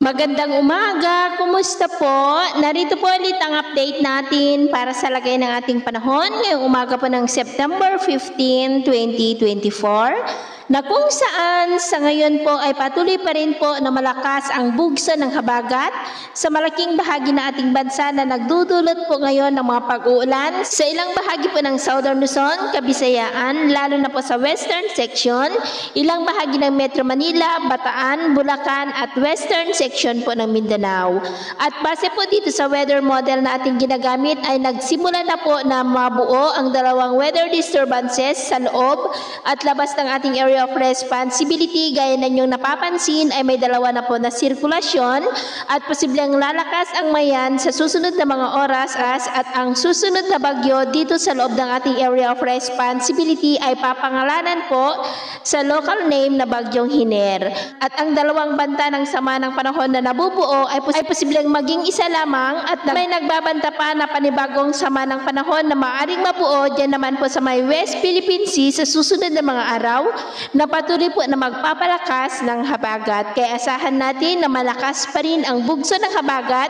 Magandang umaga! Kumusta po? Narito po ulit ang update natin para sa lagay ng ating panahon ngayong umaga po ng September 15, 2024 na kung saan sa ngayon po ay patuloy pa rin po na malakas ang bugso ng habagat sa malaking bahagi ng ating bansa na nagdudulot po ngayon ng mga pag-uulan sa ilang bahagi po ng Southern Luzon, Kabisayaan, lalo na po sa Western Section, ilang bahagi ng Metro Manila, Bataan, Bulacan at Western Section po ng Mindanao. At base po dito sa weather model na ating ginagamit ay nagsimula na po na mabuo ang dalawang weather disturbances sa loob at labas ng ating area of responsibility. Gaya na inyong napapansin ay may dalawa na po na sirkulasyon at posibleng lalakas ang mayan sa susunod na mga oras at ang susunod na bagyo dito sa loob ng ating area of responsibility ay papangalanan po sa local name na Bagyong Hiner. At ang dalawang banta ng sama ng panahon na nabubuo ay posibleng maging isa lamang at may nagbabanta pa na panibagong sama ng panahon na maaaring mabuo dyan naman po sa may West Philippine Sea sa susunod na mga araw na patuloy po na magpapalakas ng habagat. Kaya asahan natin na malakas pa rin ang bugso ng habagat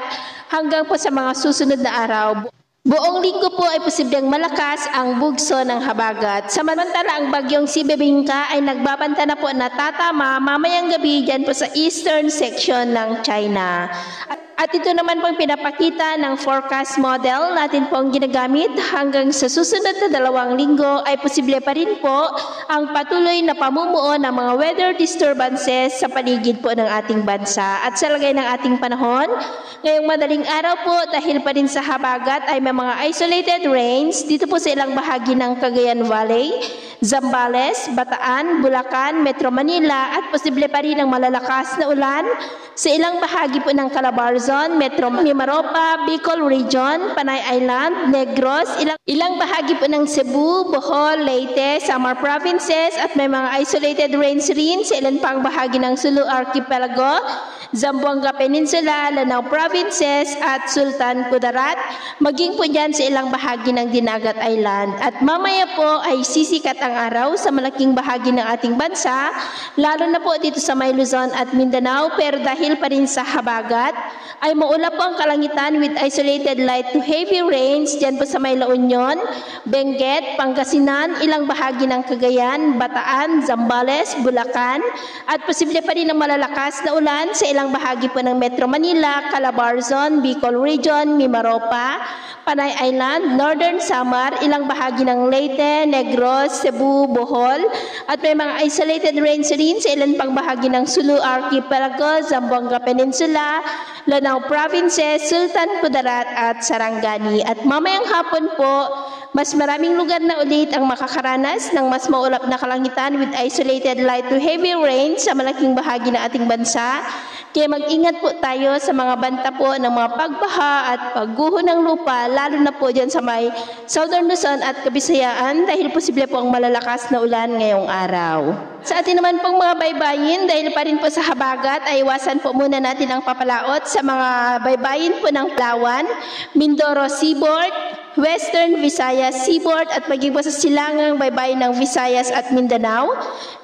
hanggang po sa mga susunod na araw. Buong linggo po ay posibleng malakas ang bugso ng habagat. Samantala ang bagyong si Bebingka ay nagbabanta na po na tatama mamayang gabi dyan po sa eastern section ng China. At ito naman pong pinapakita ng forecast model natin pong ginagamit hanggang sa susunod na 2 linggo ay posible pa rin po ang patuloy na pamumuo ng mga weather disturbances sa paligid po ng ating bansa. At sa lagay ng ating panahon, ngayong madaling araw po dahil pa rin sa habagat ay may mga isolated rains dito po sa ilang bahagi ng Cagayan Valley, Zambales, Bataan, Bulacan, Metro Manila at posible pa rin ang malalakas na ulan sa ilang bahagi po ng Calabarzon, Metro Mimaropa, Bicol Region, Panay Island, Negros, ilang bahagi po ng Cebu, Bohol, Leyte, Samar Provinces at may mga isolated rains rin sa ilan pang bahagi ng Sulu Archipelago, Zamboanga Peninsula, Lanao Provinces at Sultan Kudarat, maging po dyan sa ilang bahagi ng Dinagat Island. At mamaya po ay sisikat ang araw sa malaking bahagi ng ating bansa, lalo na po dito sa may Luzon at Mindanao, pero dahil pa rin sa habagat, ay maulap po ang kalangitan with isolated light to heavy rains dyan po sa may La Union, Benguet, Pangasinan, ilang bahagi ng Cagayan, Bataan, Zambales, Bulacan, at posible pa rin ang malalakas na ulan sa ilang bahagi po ng Metro Manila, Calabarzon, Bicol Region, Mimaropa, Panay Island, Northern Samar, ilang bahagi ng Leyte, Negros, Cebu, Bohol, at may mga isolated rains rin sa ilan pang bahagi ng Sulu Archipelago, Zamboanga Peninsula, Lanao Provinces, Sultan Kudarat at Sarangani. At mamayang hapon po, mas maraming lugar na ulit ang makakaranas ng mas maulap na kalangitan with isolated light to heavy rain sa malaking bahagi ng ating bansa. Kaya mag-ingat po tayo sa mga banta po ng mga pagbaha at pagguho ng lupa, lalo na po dyan sa may Southern Luzon at Kabisayaan dahil posible po ang malalakas na ulan ngayong araw. Sa atin naman pong mga baybayin, dahil pa rin po sa habagat, ay iwasan po muna natin ang papalaot sa mga baybayin po ng Palawan, Mindoro Seaboard, Western Visayas Seaboard at maging po sa silangang baybayin ng Visayas at Mindanao.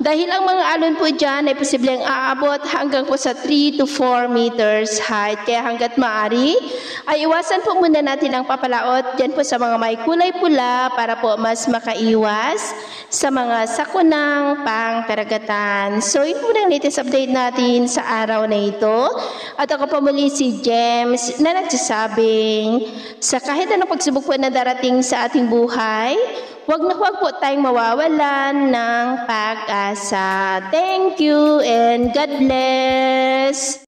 Dahil ang mga alon po dyan ay posibleng aabot hanggang po sa 3 to 4 meters height. Kaya hanggat maaari, ay iwasan po muna natin ang papalaot dyan po sa mga may kulay pula para po mas makaiwas sa mga sakunang pangkaragatan. So, ito po ang latest update natin sa araw na ito. At ako po muli si James na nagsasabing sa kahit anong pagsubok po na darating sa ating buhay, huwag na huwag po tayong mawawalan ng pag-asa. Thank you and God bless!